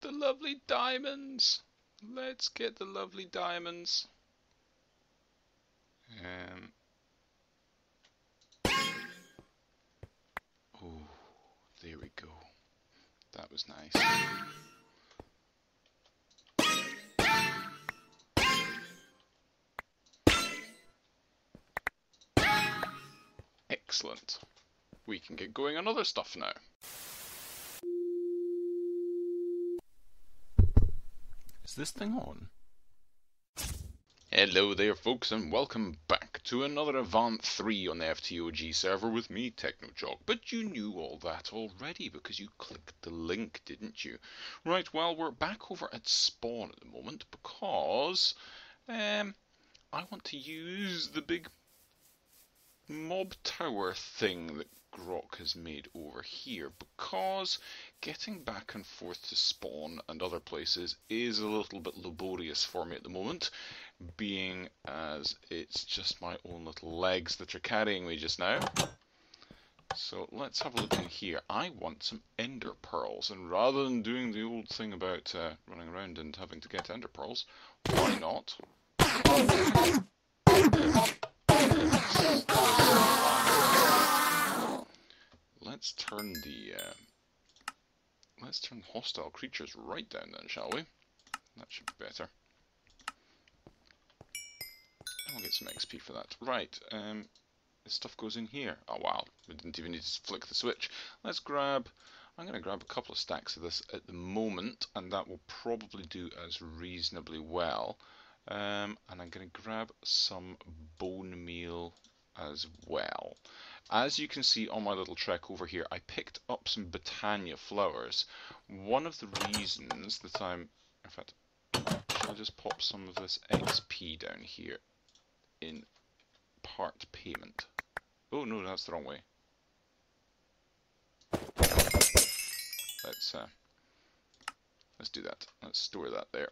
the lovely diamonds. Let's get the lovely diamonds. Oh, there we go. That was nice. Excellent. We can get going on other stuff now. Is this thing on? Hello there folks, and welcome back to another Avant3 on the FTOG server with me, FTOG. But you knew all that already because you clicked the link, didn't you? Right, well, we're back over at spawn at the moment because I want to use the big mob tower thing that Grok has made over here, because getting back and forth to spawn and other places is a little bit laborious for me at the moment, being as it's just my own little legs that are carrying me just now. So let's have a look in here. I want some ender pearls, and rather than doing the old thing about running around and having to get ender pearls, why not? Let's turn hostile creatures right down then, shall we? That should be better. And we'll get some XP for that. Right, this stuff goes in here. Oh wow, we didn't even need to flick the switch. I'm going to grab a couple of stacks of this at the moment, and that will probably do us reasonably well. And I'm going to grab some bone meal as well. As you can see on my little trek over here, I picked up some Botania flowers. One of the reasons that in fact, shall I just pop some of this XP down here in part payment? Oh no, that's the wrong way. Let's do that. Let's store that there.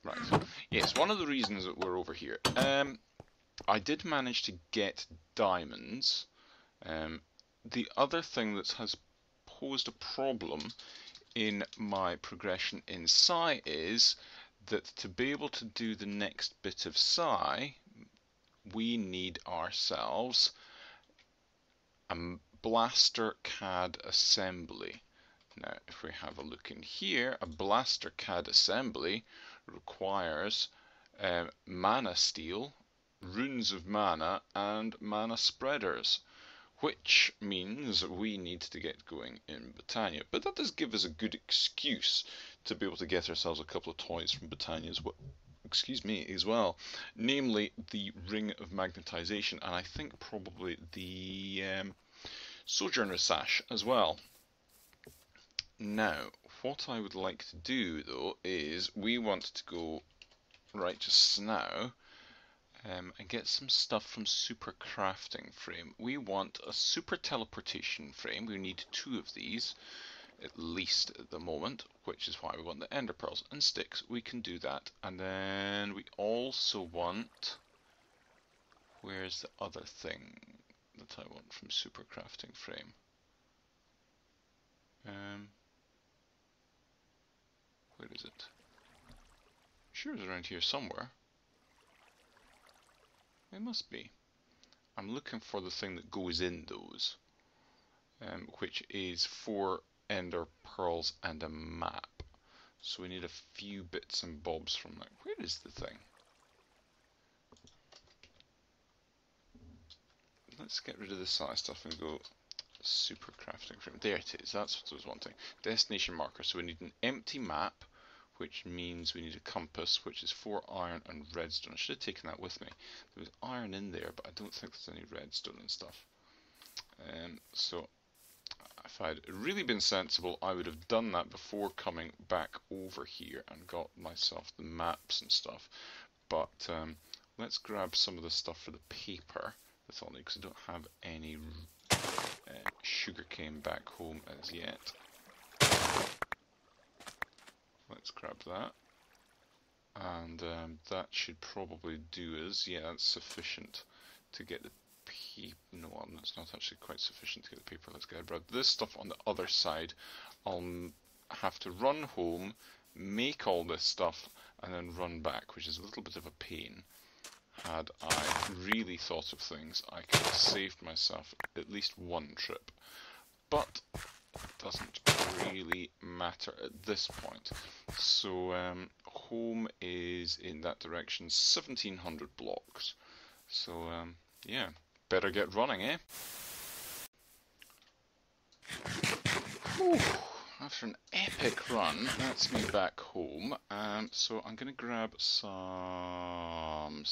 Right. Yes, one of the reasons that we're over here. I did manage to get diamonds. The other thing that has posed a problem in my progression in Psi is that to be able to do the next bit of Psi, we need ourselves a blaster CAD assembly. Now, if we have a look in here, a blaster CAD assembly requires mana steel, runes of mana, and mana spreaders, which means we need to get going in Botania. But that does give us a good excuse to be able to get ourselves a couple of toys from Botania as well, namely the Ring of Magnetization, and I think probably the Sojourner Sash as well. Now, what I would like to do though is we want to go right just now and get some stuff from Super Crafting Frame. We want a Super Teleportation Frame. We need 2 of these at least at the moment, which is why we want the Ender Pearls and sticks. We can do that, and then we also want, where's the other thing that I want from Super Crafting Frame? Where is it? I'm sure it's around here somewhere. It must be. I'm looking for the thing that goes in those, which is 4 ender pearls and a map. So we need a few bits and bobs from that. Where is the thing? Let's get rid of the size stuff and go Super Crafting Frame. There it is. That's what I was wanting. Destination marker. So we need an empty map, which means we need a compass, which is 4 iron and redstone. I should have taken that with me. There was iron in there, but I don't think there's any redstone and stuff. So if I'd really been sensible, I would have done that before coming back over here and got myself the maps and stuff. But let's grab some of the stuff for the paper that's on it, because I don't have any sugarcane back home as yet. Let's grab that, and that should probably do us. Yeah, that's sufficient to get the No, that's not actually quite sufficient to get the paper. Let's get bread. This stuff on the other side, I'll have to run home, make all this stuff, and then run back, which is a little bit of a pain. Had I really thought of things, I could have saved myself at least one trip. But it doesn't really matter at this point. So home is in that direction, 1700 blocks. So yeah, better get running, eh? Whew. After an epic run, that's me back home. So I'm going to grab some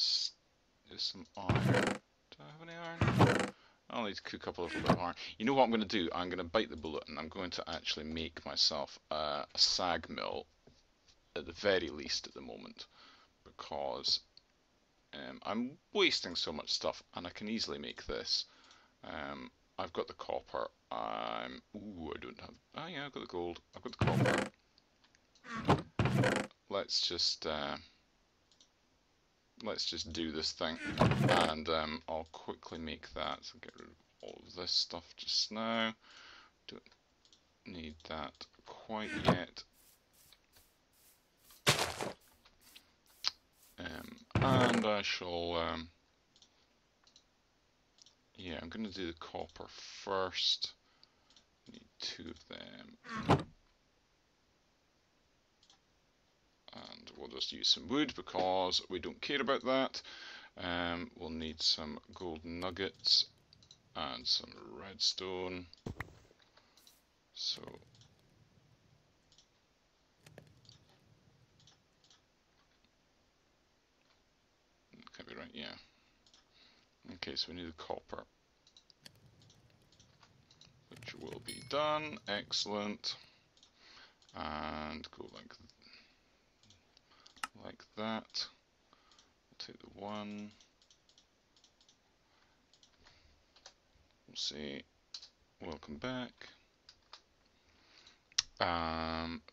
iron. Do I have any iron? I'll need to cook up a little bit of iron. You know what I'm going to do? I'm going to bite the bullet and I'm going to actually make myself a sag mill at the very least at the moment, because I'm wasting so much stuff and I can easily make this. I've got the copper. Ooh, I don't have. Oh yeah, I've got the gold. I've got the copper. Let's just do this thing, and I'll quickly make that. So get rid of all of this stuff just now. Don't need that quite yet. And I shall. Yeah, I'm going to do the copper first. Need 2 of them. And we'll just use some wood because we don't care about that. We'll need some gold nuggets and some redstone. So can't be right, yeah. Okay, so we need the copper, which will be done. Excellent. And go like that. We'll take the 1. We'll say welcome back.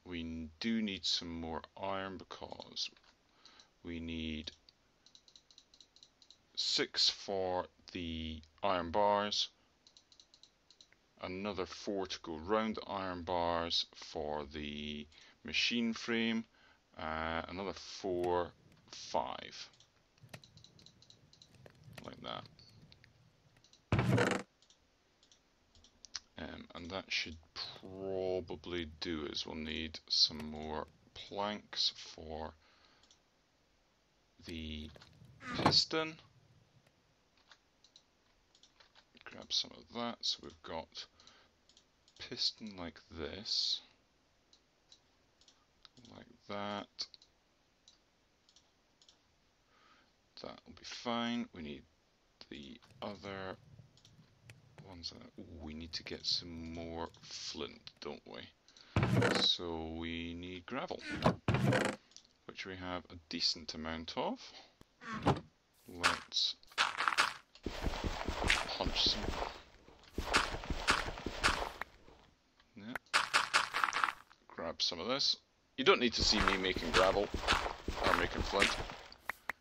We do need some more iron because we need 6 for the iron bars, another 4 to go round the iron bars for the machine frame, another 4, 5, like that. And that should probably do as we'll need some more planks for the piston. Grab some of that, so we've got piston like this, like that. That will be fine. We need the other ones. We need to get some more flint, don't we? So we need gravel, which we have a decent amount of. Let's punch some. Yeah. Grab some of this. You don't need to see me making gravel or making flint.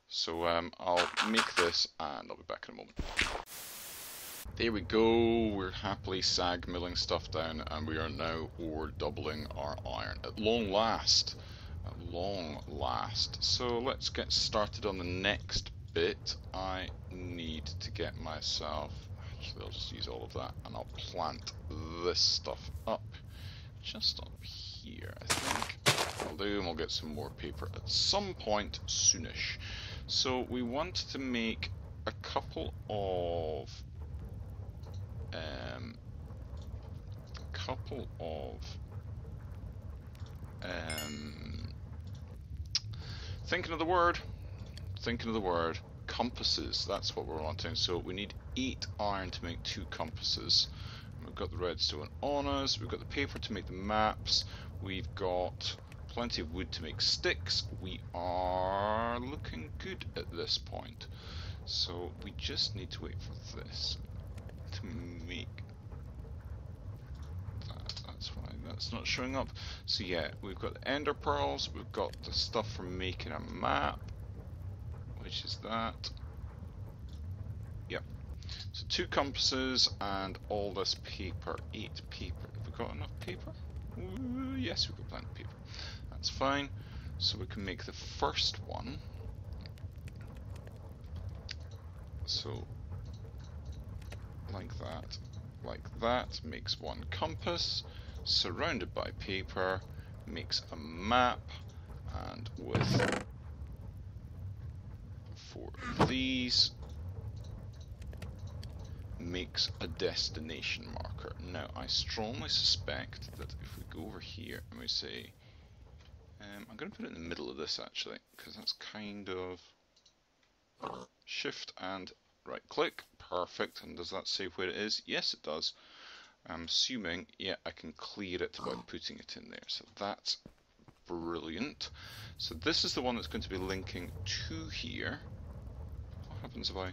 So I'll make this and I'll be back in a moment. There we go, we're happily sag milling stuff down and we are now ore doubling our iron. At long last. At long last. So let's get started on the next bit. I need to get myself, actually I'll just use all of that and I'll plant this stuff up. Just up here I think. I'll do, and we'll get some more paper at some point soonish. So we want to make a couple of thinking of the word, compasses. That's what we're wanting. So we need 8 iron to make 2 compasses. We've got the redstone on us, we've got the paper to make the maps, we've got plenty of wood to make sticks. We are looking good at this point. So we just need to wait for this to make that. That's fine, that's not showing up. So yeah, we've got the ender pearls, we've got the stuff for making a map, which is that. Yep. So 2 compasses and all this paper. 8 paper. Have we got enough paper? Ooh, yes, we've got plenty of paper. That's fine. So we can make the first one. So, like that, makes 1 compass, surrounded by paper, makes a map, and with 4 of these, makes a destination marker. Now, I strongly suspect that if we go over here and we say, I'm going to put it in the middle of this actually, because that's kind of shift and right click, perfect. And does that say where it is? Yes, it does. I'm assuming, yeah, I can clear it by putting it in there. So that's brilliant. So this is the one that's going to be linking to here. What happens if I...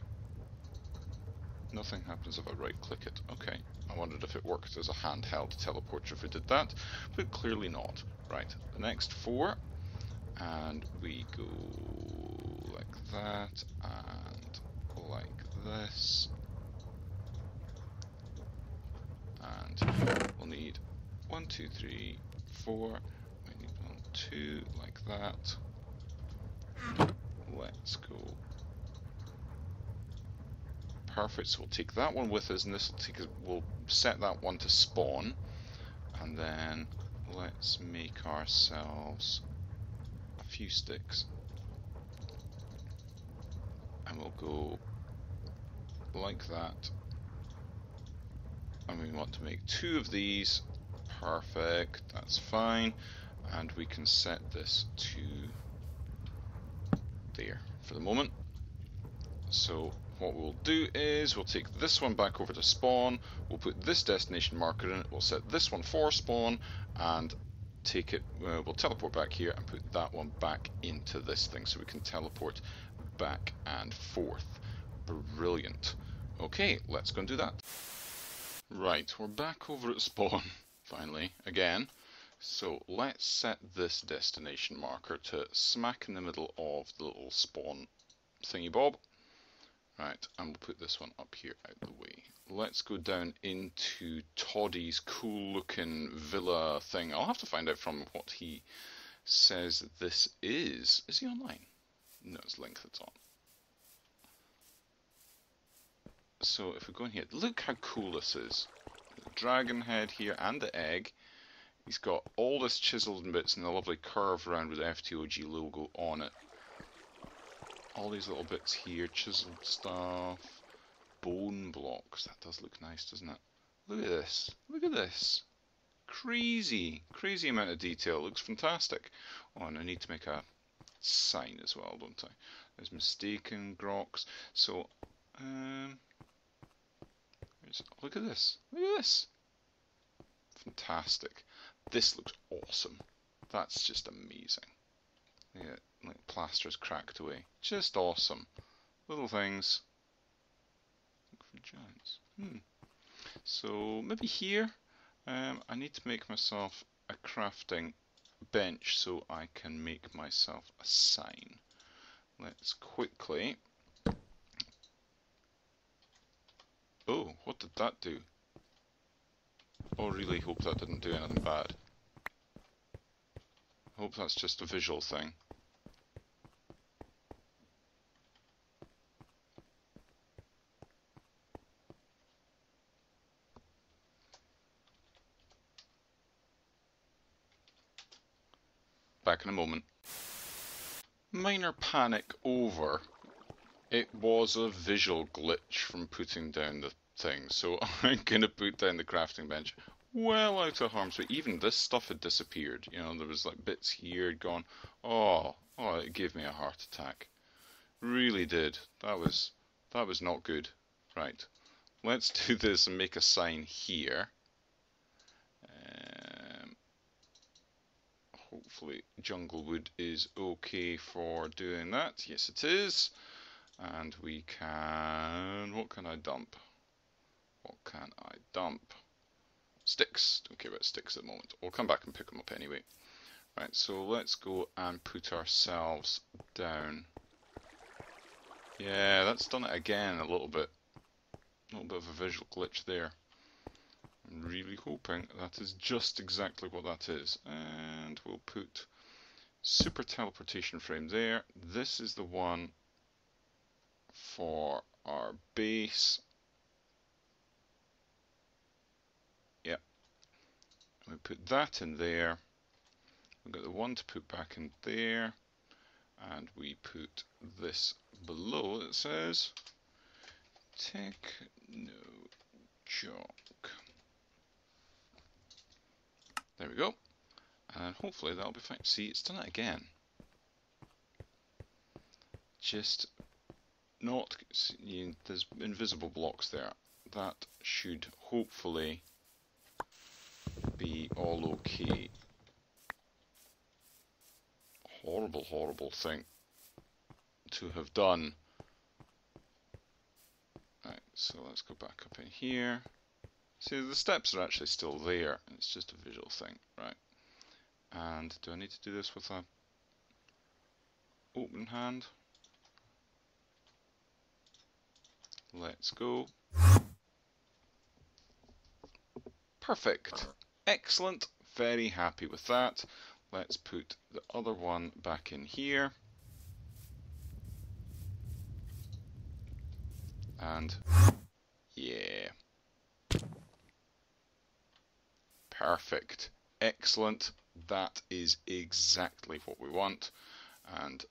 Nothing happens if I right click it. Okay, I wondered if it worked as a handheld teleporter if we did that, but clearly not. Right, the next 4, and we go like that, and like this, and we'll need 1, 2, 3, 4, we need 1, 2, like that. Let's go. Perfect, so we'll take that one with us, and this will take us, we'll set that one to spawn, and then let's make ourselves a few sticks, and we'll go like that, and we want to make 2 of these. Perfect, that's fine, and we can set this to there for the moment. So what we'll do is we'll take this one back over to spawn, we'll put this destination marker in it, we'll set this one for spawn, and take it, we'll teleport back here and put that one back into this thing so we can teleport back and forth. Brilliant. Okay, let's go and do that. Right, we're back over at spawn, finally, again. So let's set this destination marker to smack in the middle of the little spawn thingy bob. Right, and we'll put this one up here out the way. Let's go down into Toddy's cool looking villa thing. I'll have to find out from what he says this is. Is he online? No, it's Link that's on. So if we go in here, look how cool this is. The dragon head here and the egg. He's got all this chiseled and bits and the lovely curve around with the FTOG logo on it. All these little bits here, chiseled stuff, bone blocks. That does look nice, doesn't it? Look at this. Look at this. Crazy, crazy amount of detail. It looks fantastic. Oh, and I need to make a sign as well, don't I? There's mistaken groks. So, look at this. Look at this. Fantastic. This looks awesome. That's just amazing. Yeah, like plaster's cracked away. Just awesome. Little things. Look for giants. So maybe here, I need to make myself a crafting bench so I can make myself a sign. Let's quickly... Oh, what did that do? Oh, really hope that didn't do anything bad. I hope that's just a visual thing. Back in a moment. Minor panic over. It was a visual glitch from putting down the thing, so I'm gonna put down the crafting bench well out of harm's way. Even this stuff had disappeared. You know, there was like bits here gone. Oh, it gave me a heart attack. Really did. That was not good. Right. Let's do this and make a sign here. Hopefully Junglewood is okay for doing that. Yes, it is. And we can... What can I dump? What can I dump? Sticks. Don't care about sticks at the moment. We'll come back and pick them up anyway. Right, so let's go and put ourselves down. Yeah, that's done it again a little bit. A little bit of a visual glitch there. I'm really hoping that is just exactly what that is. And we'll put super teleportation frame there. This is the one for our base. Yep. We put that in there. We've got the one to put back in there. And we put this below that says Techno Jock. There we go. And hopefully that'll be fine. See, it's done it again. Just not, there's invisible blocks there. That should hopefully be all okay. Horrible, horrible thing to have done. Right, so let's go back up in here. See, the steps are actually still there. It's just a visual thing, right? And do I need to do this with a open hand? Let's go. Perfect. Excellent. Very happy with that. Let's put the other one back in here. And yeah. Perfect. Excellent. That is exactly what we want. And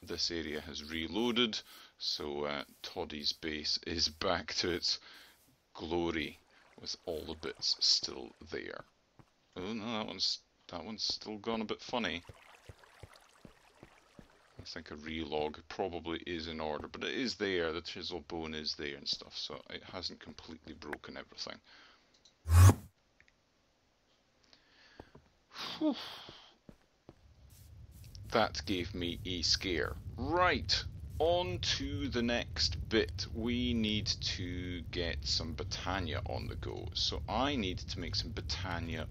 this area has reloaded, so Toddy's base is back to its glory with all the bits still there. Oh no, that one's still gone a bit funny. I think a relog probably is in order, but it is there, the chisel bone is there and stuff, so it hasn't completely broken everything. Whew. That gave me a scare. Right, on to the next bit. We need to get some Botania on the go. So I need to make some Botania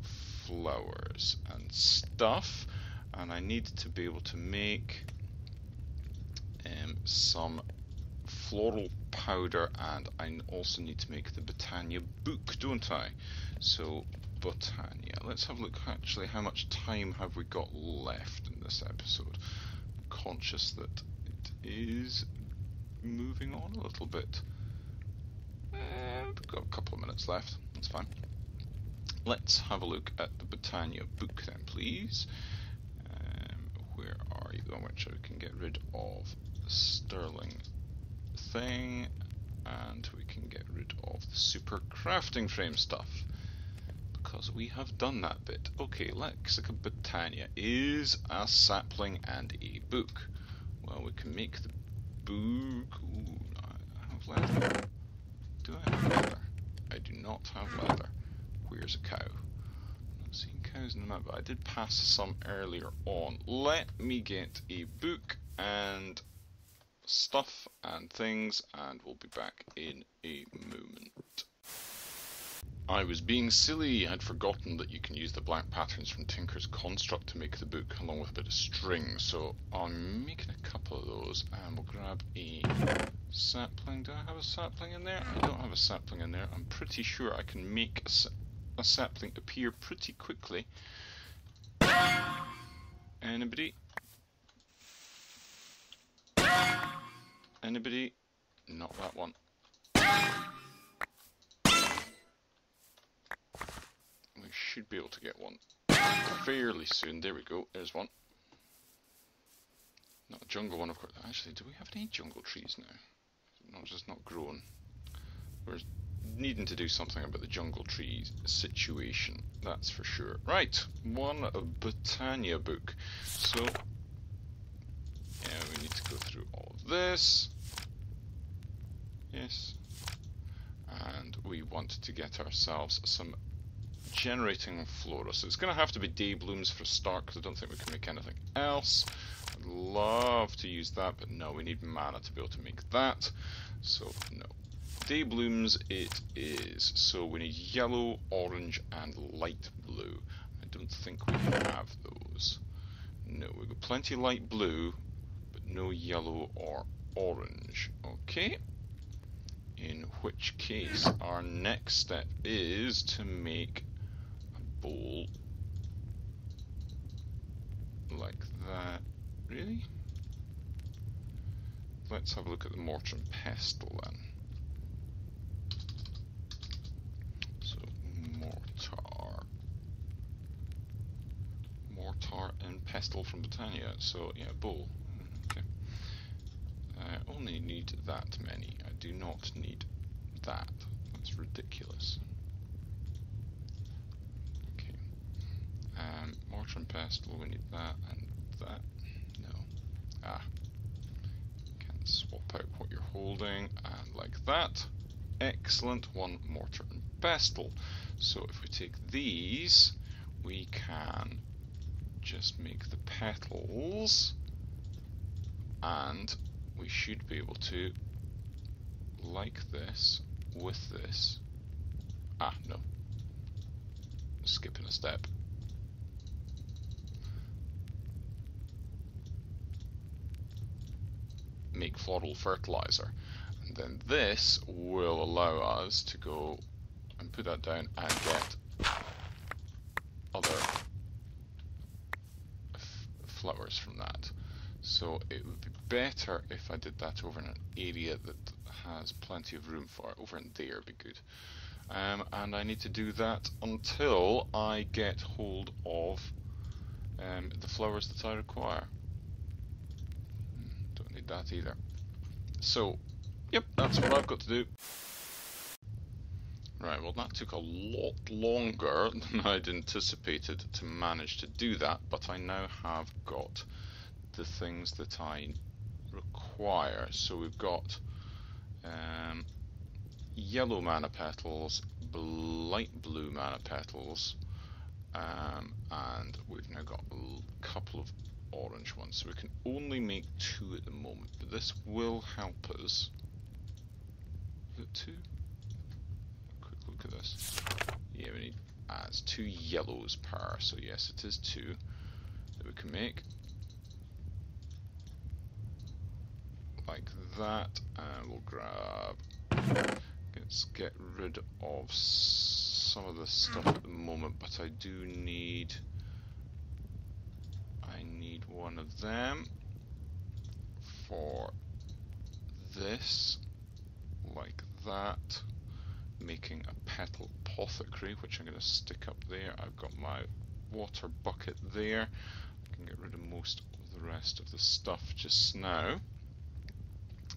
flowers and stuff. And I need to be able to make some floral powder, and I also need to make the Botania book, don't I? So Botania. Let's have a look actually how much time have we got left in this episode. I'm conscious that it is moving on a little bit. We've got a couple of minutes left, that's fine. Let's have a look at the Botania book then, please. Where are you? On which I can get rid of the sterling thing, and we can get rid of the super crafting frame stuff, because we have done that bit. Okay, Lexica Botania is a sapling and a book. Well, we can make the book. Ooh, I have leather. Do I have leather? I do not have leather. Where's a cow? I'm not seeing cows in the map, but I did pass some earlier on. Let me get a book and stuff and things, and we'll be back in a moment. I was being silly. I'd forgotten that you can use the black patterns from Tinker's Construct to make the book along with a bit of string, so I'm making a couple of those, and we'll grab a sapling. Do I have a sapling in there? I don't have a sapling in there. I'm pretty sure I can make a sapling appear pretty quickly. Anybody? Anybody? Not that one. We should be able to get one fairly soon. There we go. There's one. Not a jungle one, of course. Actually, do we have any jungle trees now? Not just not grown. We're needing to do something about the jungle trees situation. That's for sure. Right, one Botania book. So yeah, we need to go through all of this. Yes. And we want to get ourselves some generating flora. So it's going to have to be day blooms for a start, because I don't think we can make anything else. I'd love to use that, but no, we need mana to be able to make that. So no. Day blooms it is. So we need yellow, orange, and light blue. I don't think we have those. No, we've got plenty of light blue, but no yellow or orange. Okay. In which case, our next step is to make a bowl like that. Really? Let's have a look at the mortar and pestle then. So, mortar and pestle from Britannia. So, yeah, bowl. Okay. I only need that many. I do not need that. That's ridiculous. Okay. Mortar and pestle, we need that and that. No. Ah. Can swap out what you're holding, and like that. Excellent. One mortar and pestle. So if we take these, we can just make the petals, and we should be able to, like this, with this. Ah, no. Skipping a step. Make floral fertilizer. And then this will allow us to go and put that down and get other flowers from that. So it would be better if I did that over in an area that has plenty of room for it. Over in there would be good. And I need to do that until I get hold of the flowers that I require. Don't need that either. So, yep, that's what I've got to do. Right, well that took a lot longer than I'd anticipated to manage to do that, but I now have got the things that I require. So we've got yellow mana petals, light blue mana petals, and we've now got a couple of orange ones. So we can only make 2 at the moment, but this will help us. Is it 2? Quick look at this. Yeah, we need it's 2 yellows per, so yes, it is 2 that we can make. Like that, and we'll grab. Let's get rid of some of the stuff at the moment, but I do need. I need one of them for this, like that. Making a petal apothecary, which I'm going to stick up there. I've got my water bucket there. I can get rid of most of the rest of the stuff just now.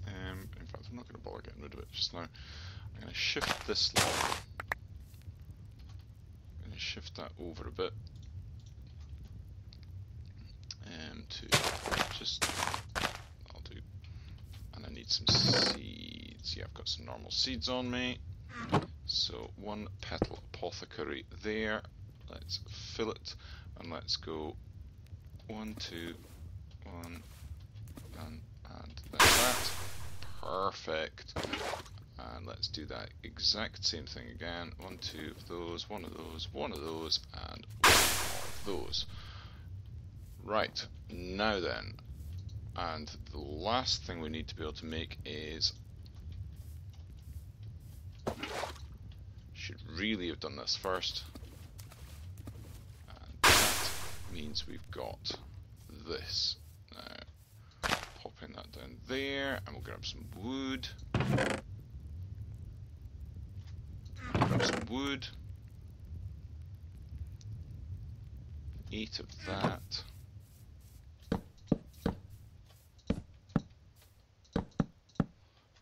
In fact, I'm not going to bother getting rid of it just now. I'm going to shift this log. I'm going to shift that over a bit. To just, I'll do, and I need some seeds. Yeah, I've got some normal seeds on me. So 1 petal apothecary there. Let's fill it, and let's go 1, 2, 1, and like that. Perfect. And let's do that exact same thing again. 1, 2 of those, 1 of those, 1 of those, and 1 of those. Right, now then, and the last thing we need to be able to make is, should really have done this first, and that means we've got this. Now, popping that down there, and we'll grab some wood. Grab some wood. 8 of that.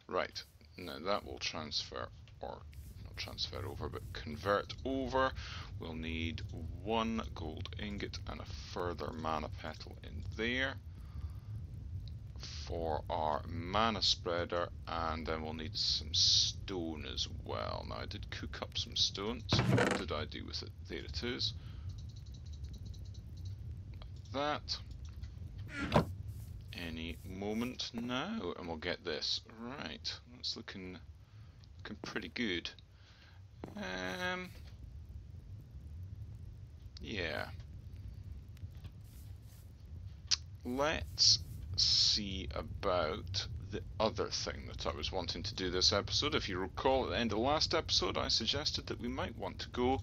Right, now that will transfer, or not transfer over, but convert over. We'll need 1 gold ingot and a further mana petal in there for our mana spreader, and then we'll need some stone as well. Now I did cook up some stone, so what did I do with it? There it is. Like that. Any moment now, and we'll get this. Right, that's looking pretty good. Yeah. Let's see about the other thing that I was wanting to do this episode. If you recall, at the end of the last episode, I suggested that we might want to go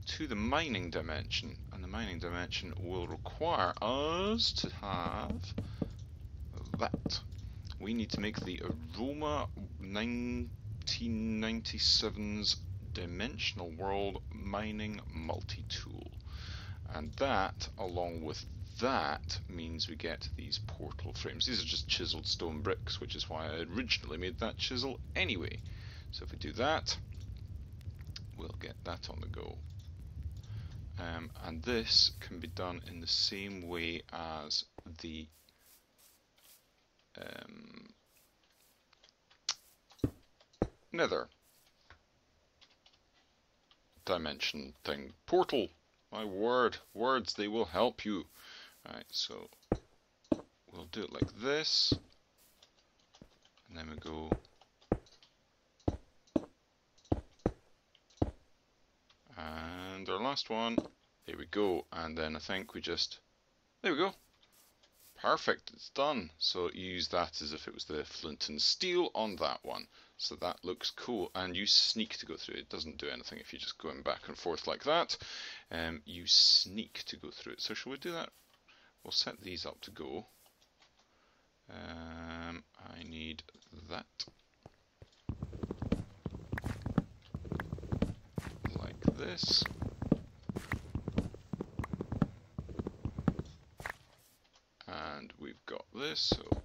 to the mining dimension, and the mining dimension will require us to have that. We need to make the Aroma 1997's Dimensional World Mining Multi-Tool, and that, along with that, means we get these portal frames. These are just chiseled stone bricks, which is why I originally made that chisel anyway. So if we do that, we'll get that on the go. And this can be done in the same way as the nether dimension thing. Portal! My word, words, they will help you. Right, so we'll do it like this, and then we go and our last one, there we go, and then I think we just, there we go, perfect, it's done. So use that as if it was the flint and steel on that one, so that looks cool, and you sneak to go through it. It doesn't do anything if you're just going back and forth like that. You sneak to go through it. So shall we do that? We'll set these up to go. I need that like this. And we've got this, so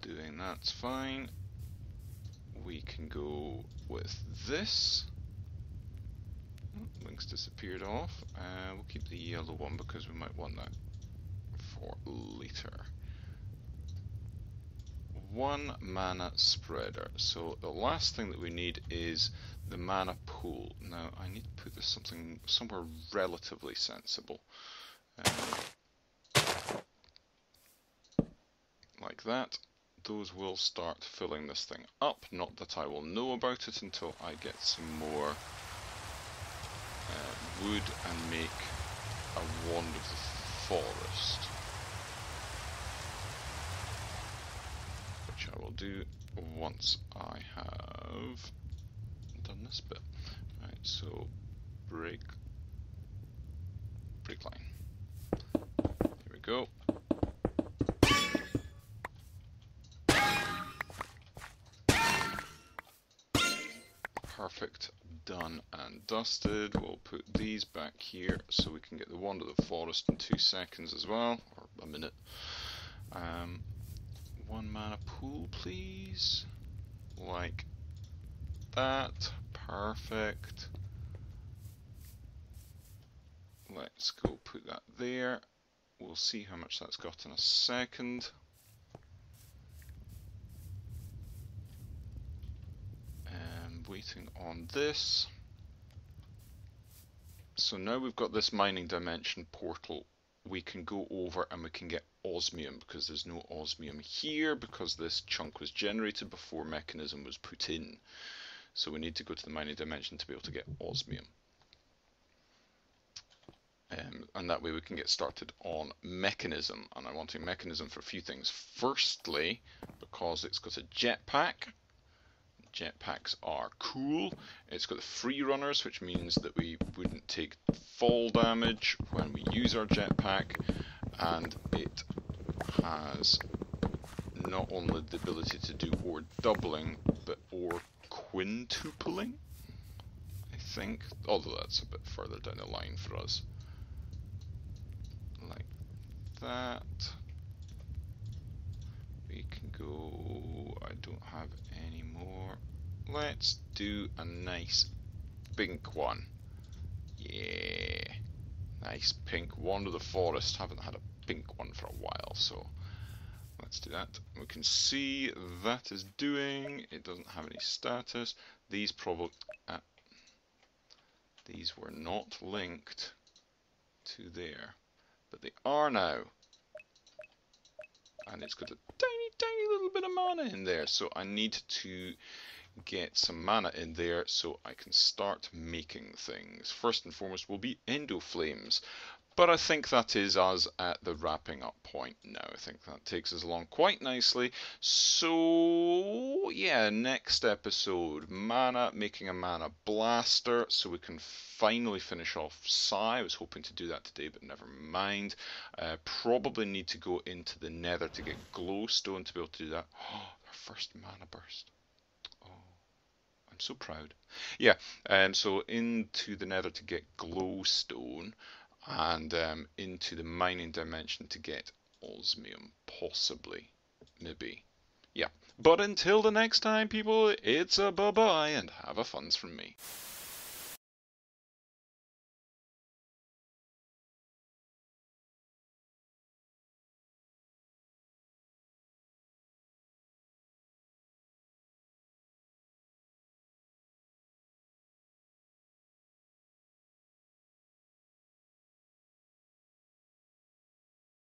doing that's fine. We can go with this. Oh, link's disappeared off. We'll keep the yellow one because we might want that for later. 1 mana spreader. So the last thing that we need is the mana pool. Now I need to put this somewhere relatively sensible. Like that. Those will start filling this thing up. Not that I will know about it until I get some more wood and make a wand of the forest, which I will do once I have done this bit. Right, so break line. Here we go. Perfect, done and dusted. We'll put these back here so we can get the wand of the forest in 2 seconds as well, or a minute. 1 mana pool, please. Like that. Perfect. Let's go put that there. We'll see how much that's got in a second. Waiting on this. So now we've got this mining dimension portal, we can go over and we can get osmium, because there's no osmium here because this chunk was generated before mechanism was put in. So we need to go to the mining dimension to be able to get osmium. And that way we can get started on mechanism. And I want a mechanism for a few things. Firstly, because it's got a jetpack. Jetpacks are cool. It's got the free runners, which means that we wouldn't take fall damage when we use our jetpack, and it has not only the ability to do ore doubling, but ore quintupling, I think, although that's a bit further down the line for us. Like that. We can go, I don't have any more. Let's do a nice pink one. Yeah. Nice pink wand of the forest. Haven't had a pink one for a while, so let's do that. We can see that is doing, it doesn't have any status. These probably, these were not linked to there, but they are now. And it's got a tiny little bit of mana in there, so I need to get some mana in there so I can start making things. First and foremost will be endo flames, But I think that is us at the wrapping up point now. I think that takes us along quite nicely. So, yeah, next episode, making a mana blaster, so we can finally finish off Sai. I was hoping to do that today, but never mind. Probably need to go into the Nether to get glowstone to be able to do that. Oh, our first mana burst. Oh, I'm so proud. Yeah, so into the Nether to get glowstone, and into the mining dimension to get osmium, possibly, maybe. Yeah. But until the next time, people, it's a bye-bye and have a funs from me.